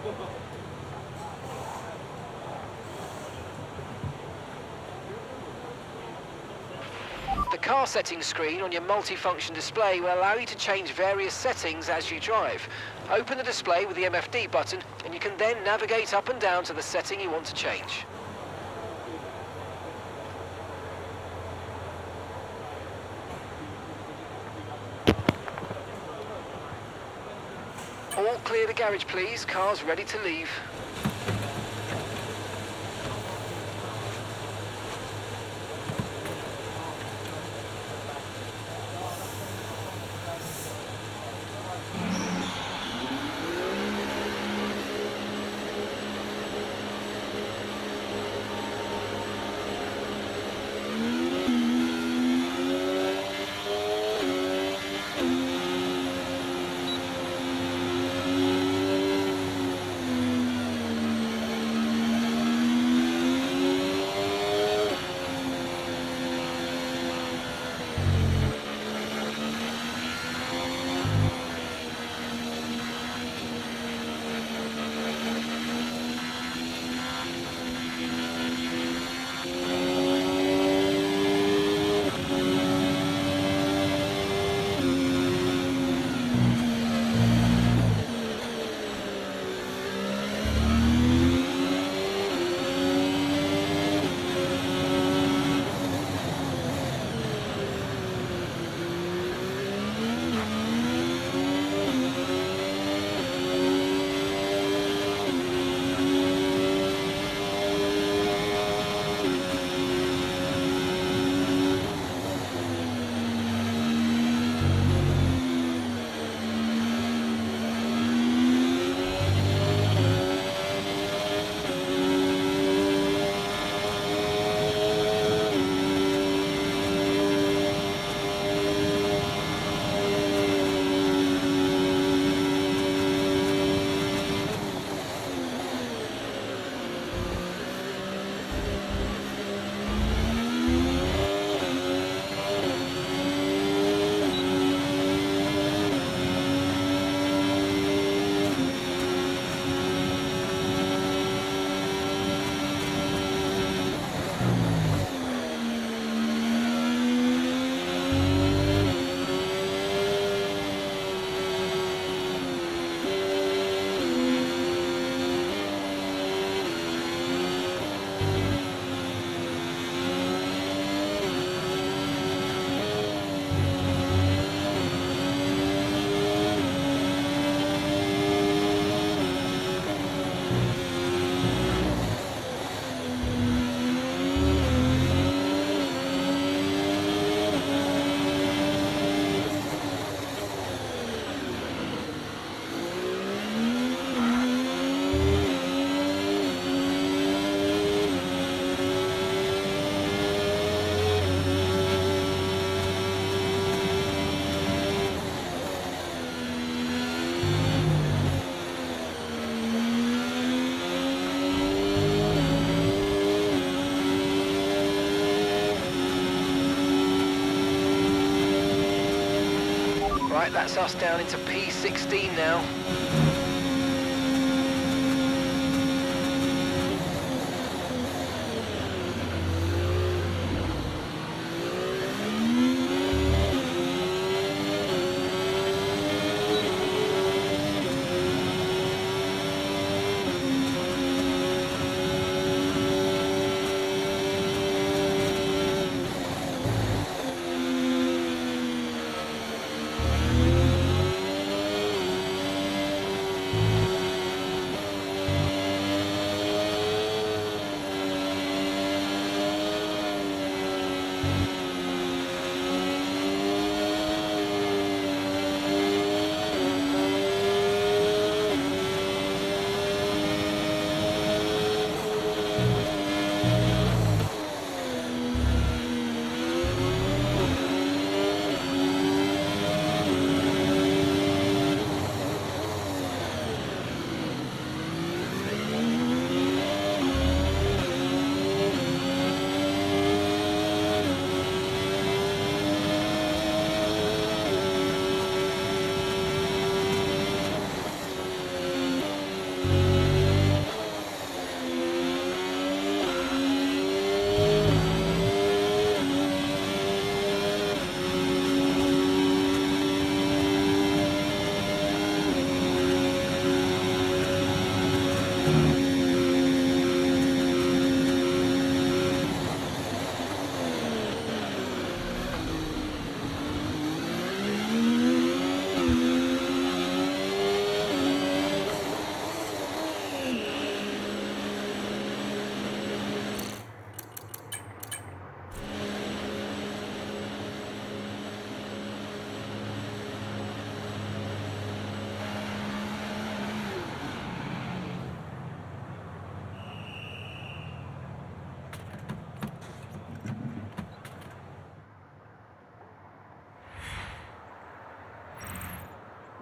The car settings screen on your multifunction display will allow you to change various settings as you drive. Open the display with the MFD button and you can then navigate up and down to the setting you want to change. All clear the garage please, car's ready to leave. Right, that's us down into P16 now.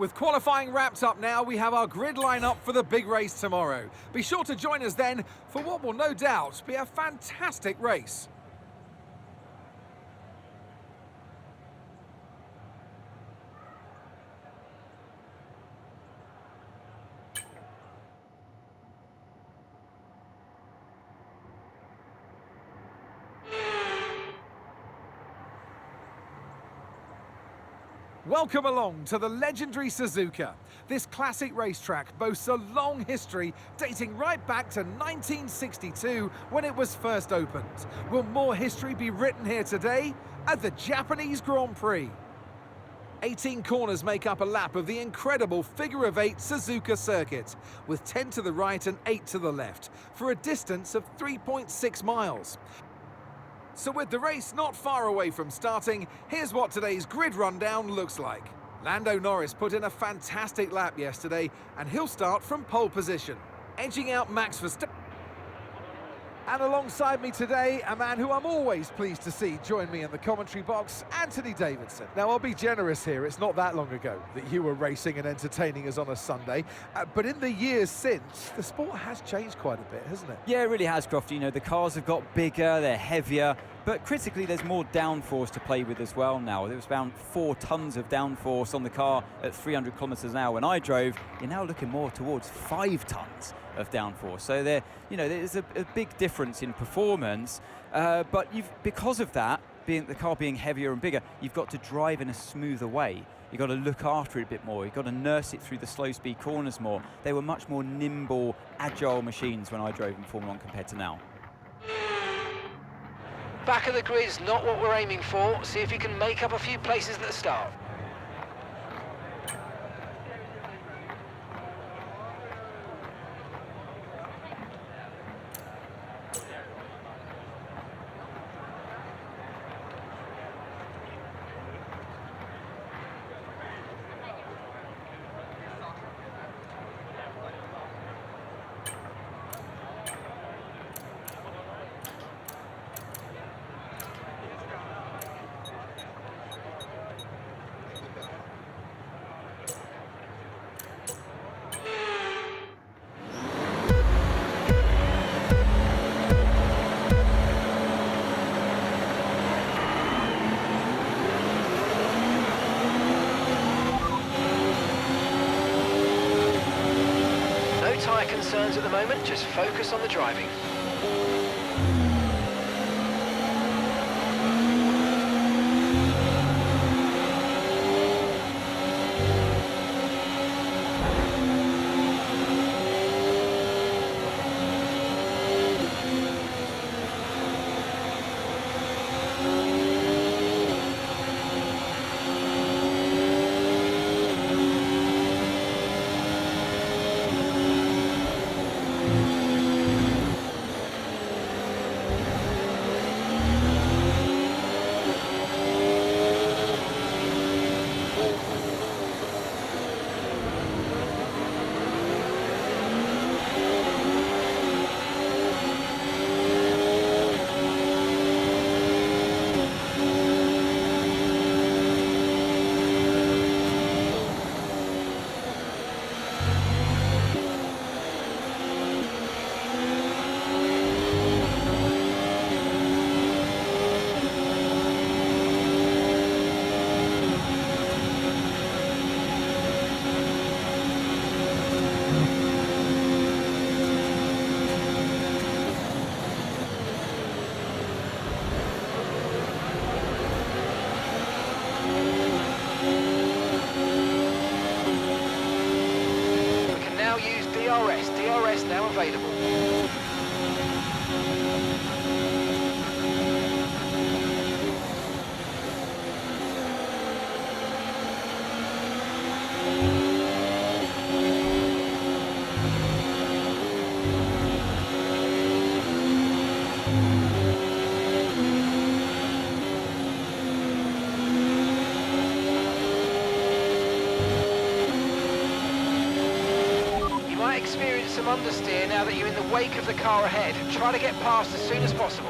With qualifying wrapped up now, we have our grid lineup for the big race tomorrow. Be sure to join us then for what will no doubt be a fantastic race. Welcome along to the legendary Suzuka. This classic racetrack boasts a long history dating right back to 1962 when it was first opened. Will more history be written here today at the Japanese Grand Prix? 18 corners make up a lap of the incredible figure-of-8 Suzuka circuit, with 10 to the right and 8 to the left, for a distance of 3.6 miles. So with the race not far away from starting, here's what today's grid rundown looks like. Lando Norris put in a fantastic lap yesterday, and he'll start from pole position, edging out Max Verstappen. And alongside me today, a man who I'm always pleased to see join me in the commentary box, Anthony Davidson. Now, I'll be generous here. It's not that long ago that you were racing and entertaining us on a Sunday. But in the years since, the sport has changed quite a bit, hasn't it? Yeah, it really has, Crofty. You know, the cars have got bigger, they're heavier, but critically, there's more downforce to play with as well now. There was around 4 tons of downforce on the car at 300 kilometers an hour when I drove. You're now looking more towards 5 tons of downforce. So there's a big difference in performance, but because of that, the car being heavier and bigger, you've got to drive in a smoother way. You've got to look after it a bit more. You've got to nurse it through the slow speed corners more. They were much more nimble, agile machines when I drove in Formula 1 compared to now. Back of the grid's not what we're aiming for. See if you can make up a few places at the start. Tyre concerns at the moment, just focus on the driving. DRS now available. Experience some understeer now that you're in the wake of the car ahead. Try to get past as soon as possible.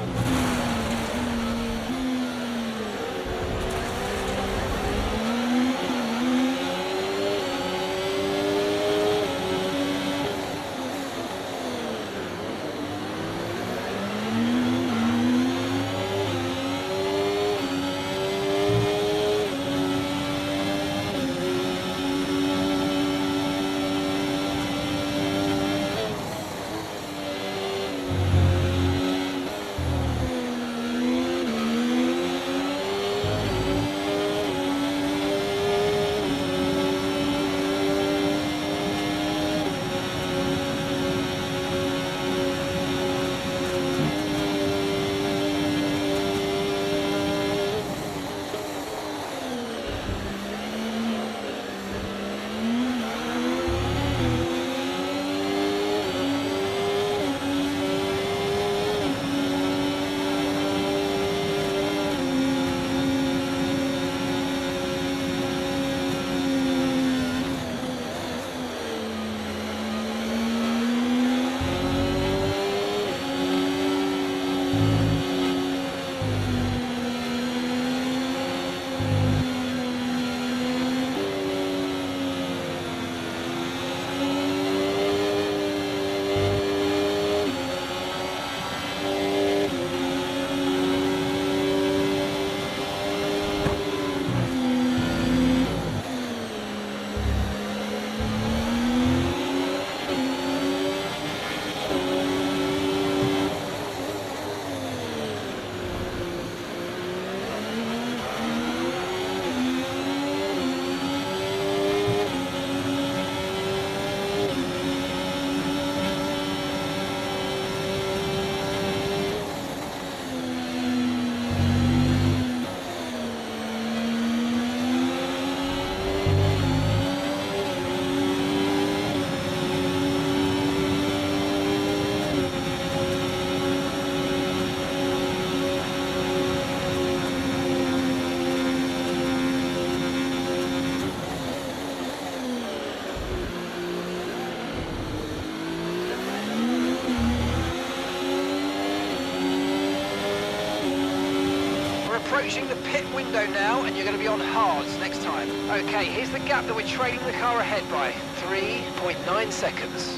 approaching the pit window now, and you're going to be on hards next time. Okay, here's the gap that we're trailing the car ahead by. 3.9 seconds.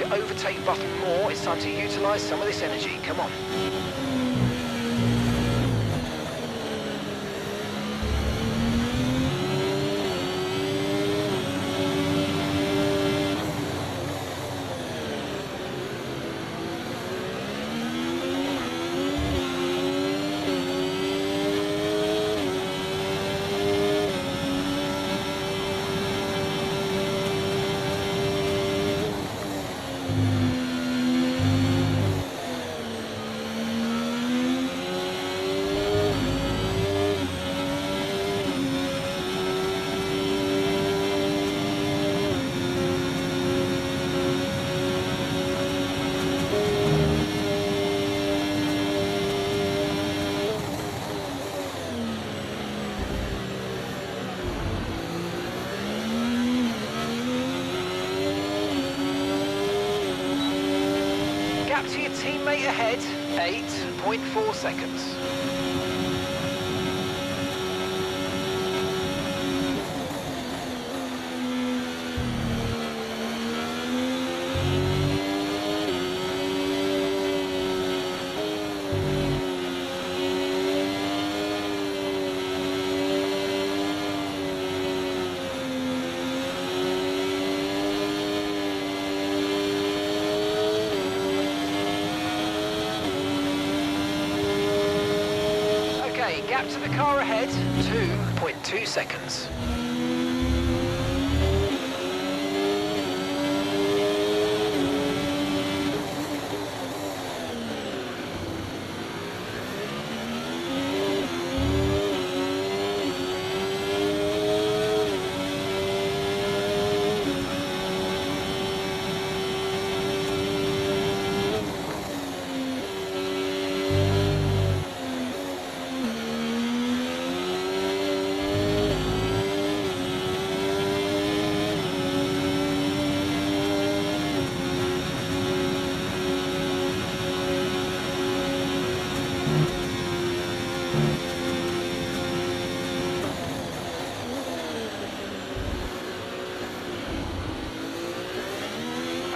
Overtake button more. It's time to utilise some of this energy. Come on. Gap to your teammate ahead, 8.4 seconds. Gap to the car ahead, 2.2 seconds.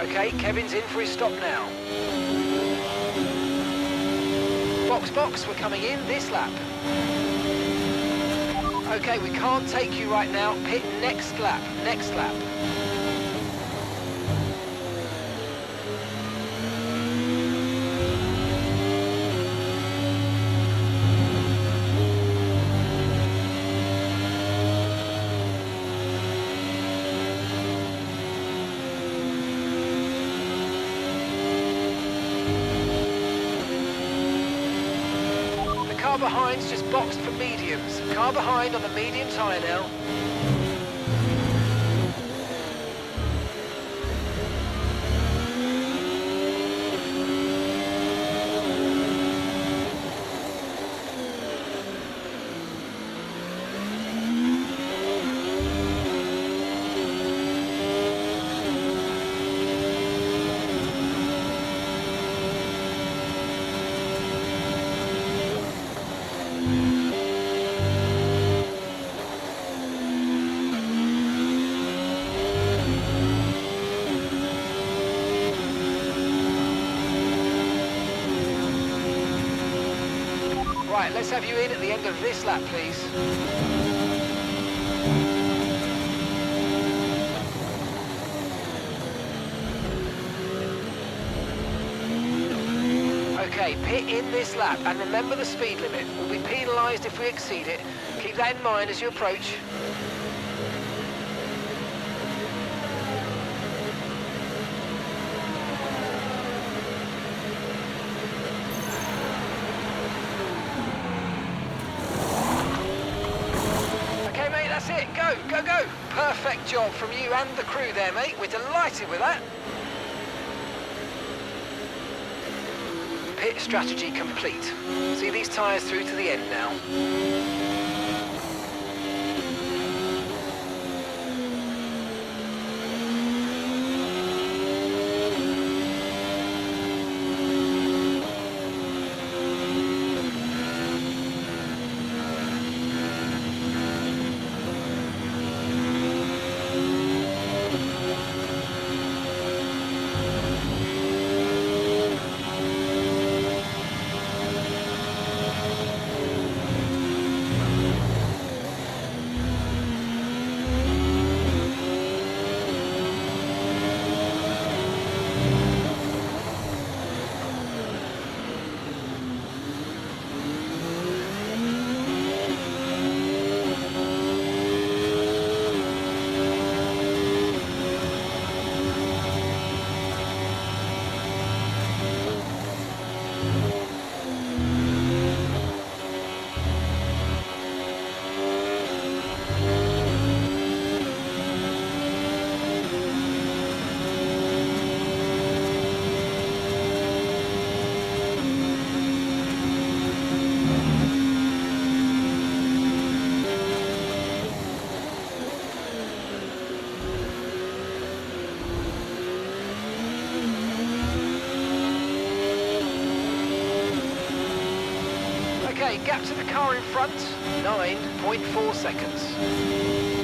Okay, Kevin's in for his stop now. Box, we're coming in this lap. Okay, we can't take you right now. Pit next lap, next lap. Car behind's just boxed for mediums. Car behind on the medium tyre now. Right, let's have you in at the end of this lap, please. Okay, pit in this lap, and remember the speed limit. We'll be penalised if we exceed it. Keep that in mind as you approach. Okay, mate, that's it. Go, go, go. Perfect job from you and the crew there, mate. We're delighted with that. Pit strategy complete. See these tyres through to the end now. Okay, gap to the car in front, 9.4 seconds.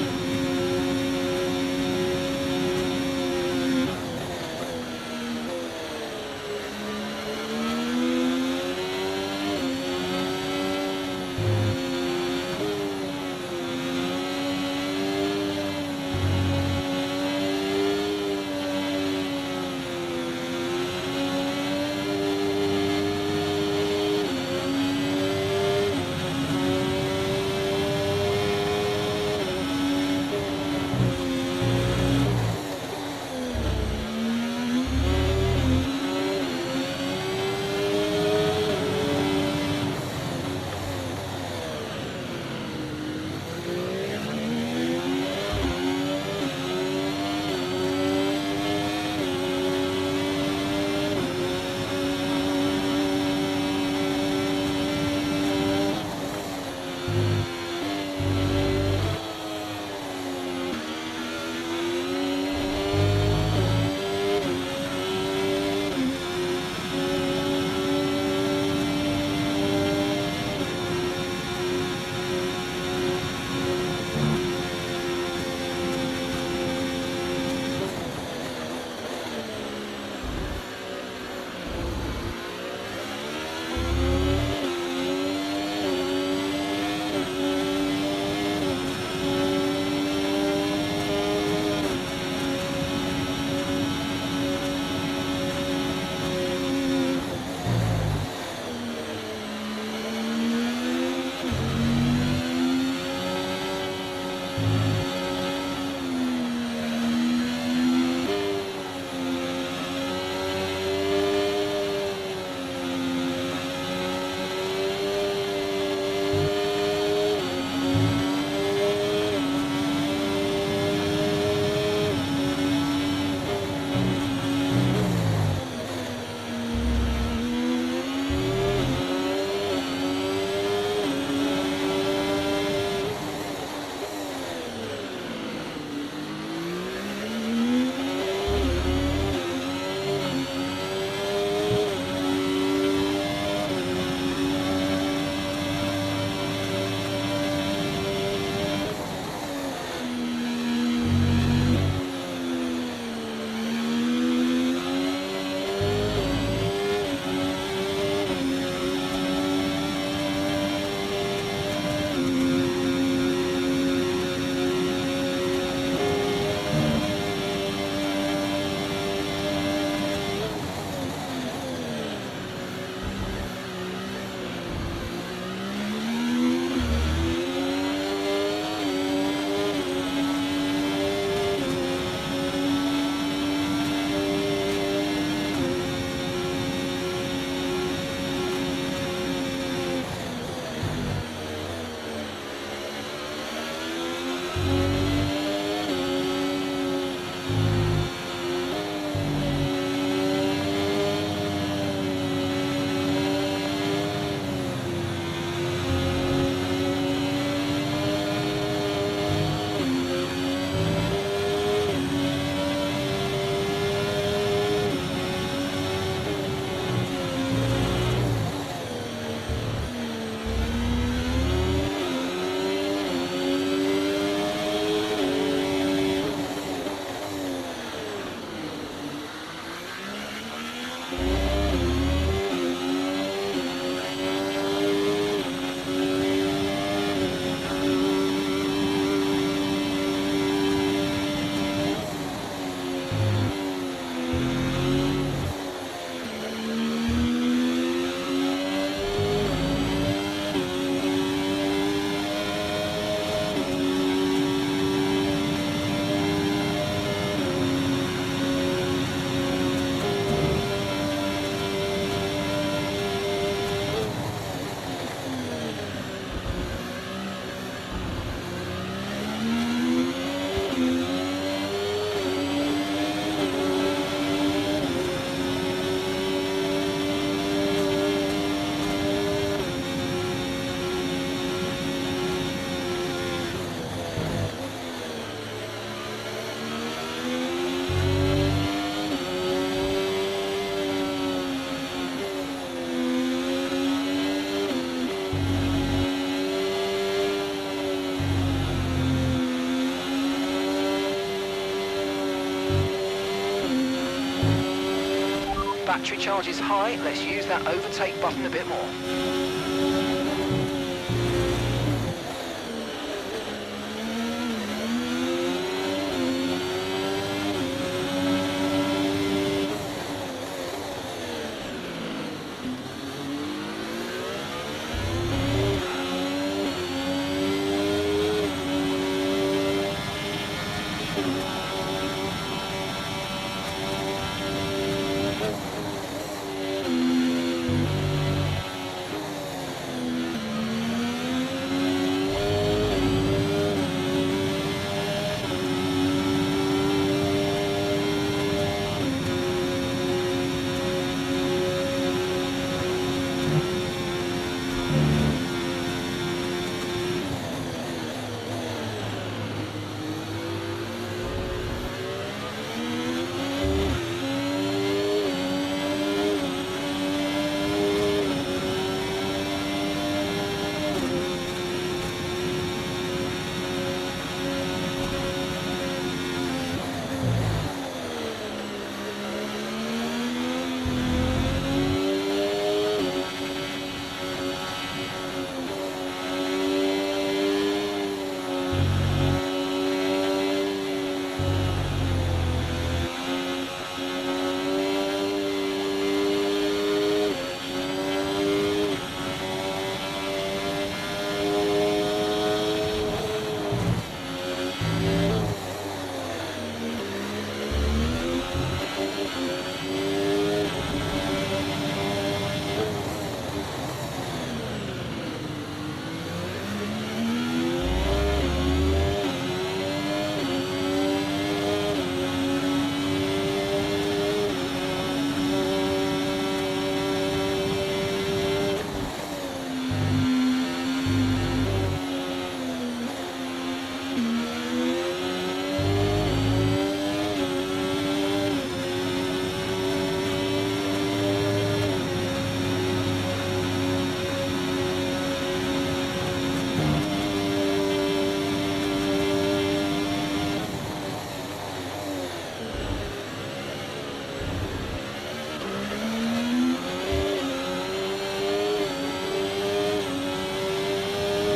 battery charge is high, let's use that overtake button a bit more.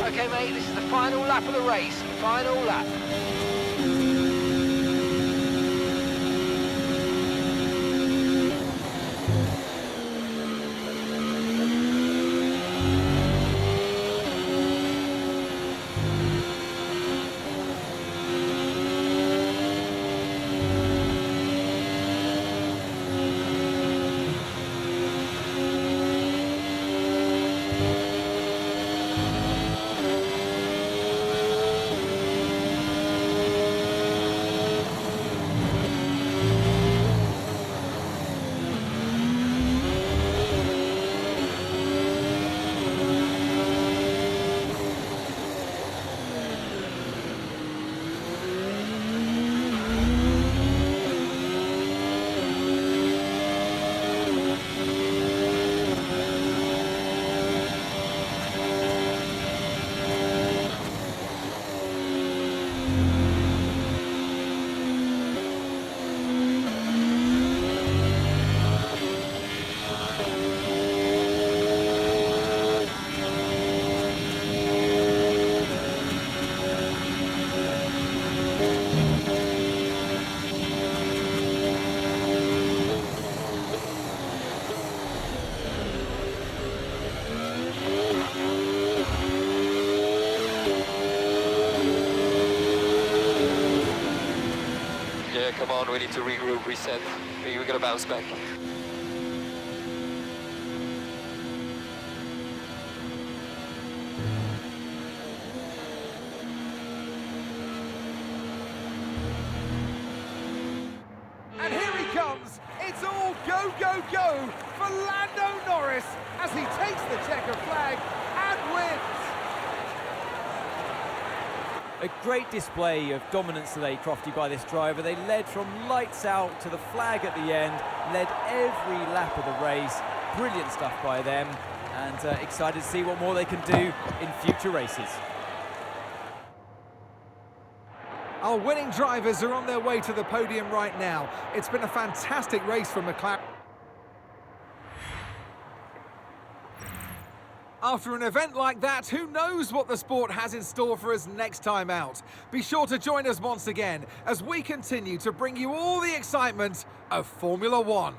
Okay mate, this is the final lap of the race, final lap. Yeah, come on, we need to regroup, reset. We're gonna bounce back. And here he comes. It's all go, go, go for Lando Norris as he takes the checker flag and wins. A great display of dominance today, Crofty, by this driver. They led from lights out to the flag at the end, led every lap of the race. Brilliant stuff by them, and excited to see what more they can do in future races. Our winning drivers are on their way to the podium right now. It's been a fantastic race for McLaren. After an event like that, who knows what the sport has in store for us next time out? Be sure to join us once again as we continue to bring you all the excitement of Formula One.